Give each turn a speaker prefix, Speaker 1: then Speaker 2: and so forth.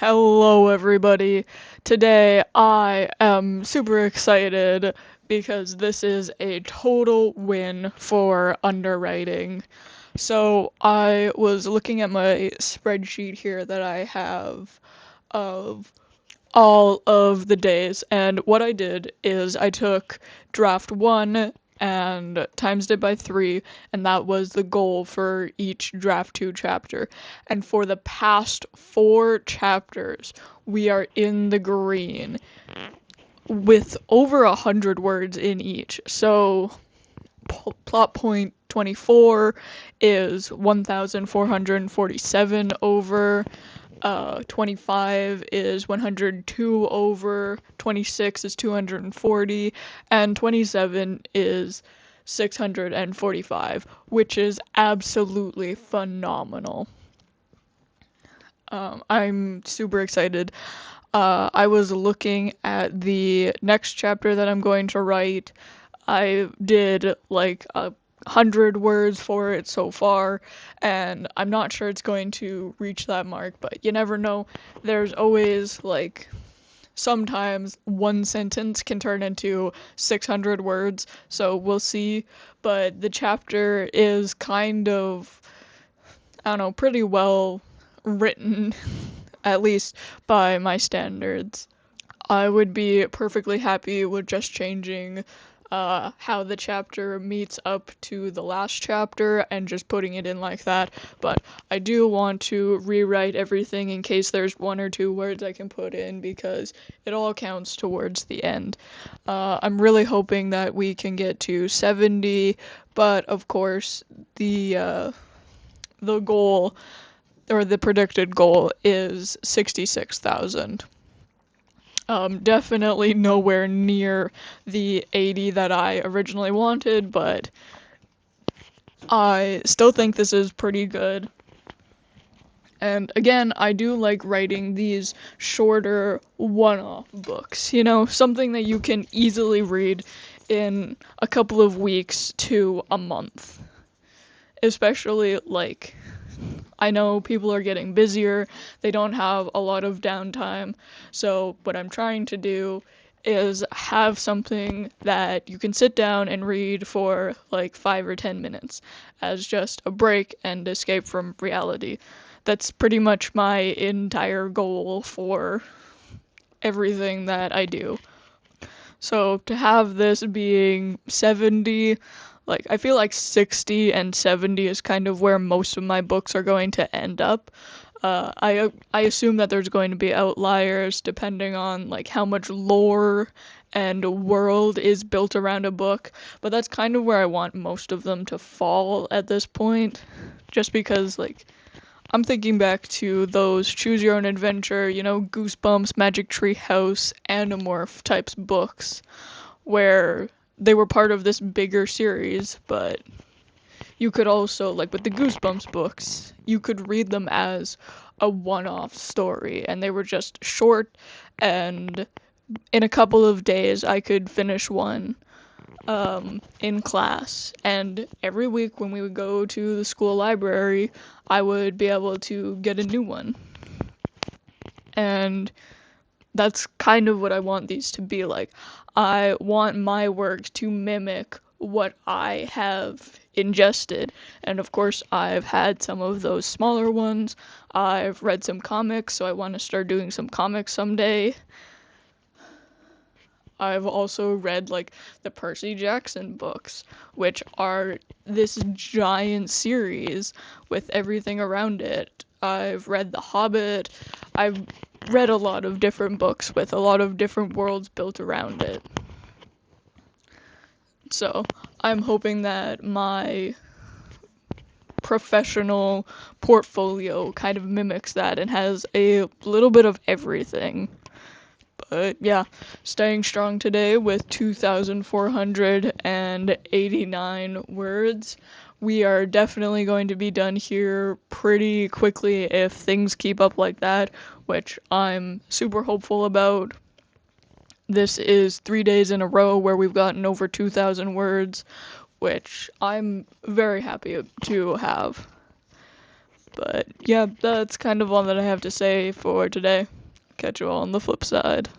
Speaker 1: Hello, everybody. Today I am super excited because this is a total win for underwriting. So I was looking at my spreadsheet here that I have of all of the days, and what I did is I took draft one and times it by 3, and that was the goal for each draft 2 chapter. And for the past 4 chapters, we are in the green with over 100 words in each. So plot point 24 is 1,447 over. 25 is 102 over, 26 is 240, and 27 is 645, which is absolutely phenomenal. I'm super excited. I was looking at the next chapter that I'm going to write. I did like 100 words for it so far, and I'm not sure it's going to reach that mark, but you never know. There's always like sometimes one sentence can turn into 600 words, so we'll see. But the chapter is kind of, I don't know, pretty well written, at least by my standards. I would be perfectly happy with just changing how the chapter meets up to the last chapter and just putting it in like that, but I do want to rewrite everything in case there's 1 or 2 words I can put in because it all counts towards the end. I'm really hoping that we can get to 70, but of course the goal or the predicted goal is 66,000. Definitely nowhere near the 80 that I originally wanted, but I still think this is pretty good. And again, I do like writing these shorter one-off books, something that you can easily read in a couple of weeks to a month. Especially like I know people are getting busier, they don't have a lot of downtime, so what I'm trying to do is have something that you can sit down and read for like 5 or 10 minutes as just a break and escape from reality. That's pretty much my entire goal for everything that I do. So to have this being 70, like I feel like 60 and 70 is kind of where most of my books are going to end up. I assume that there's going to be outliers depending on like how much lore and world is built around a book, but that's kind of where I want most of them to fall at this point, just because like I'm thinking back to those choose your own adventure, Goosebumps, Magic Tree House, Animorph types books where they were part of this bigger series, but you could also, like with the Goosebumps books, you could read them as a one-off story, and they were just short, and in a couple of days I could finish one in class. And every week when we would go to the school library, I would be able to get a new one. And that's kind of what I want these to be like. I want my work to mimic what I have ingested. And of course, I've had some of those smaller ones. I've read some comics, so I want to start doing some comics someday. I've also read like the Percy Jackson books, which are this giant series with everything around it. I've read The Hobbit. I've read a lot of different books with a lot of different worlds built around it. So I'm hoping that my professional portfolio kind of mimics that and has a little bit of everything. But yeah, staying strong today with 2,489 words. We are definitely going to be done here pretty quickly if things keep up like that, which I'm super hopeful about. This is 3 days in a row where we've gotten over 2,000 words, which I'm very happy to have. But yeah, that's kind of all that I have to say for today. Catch you all on the flip side.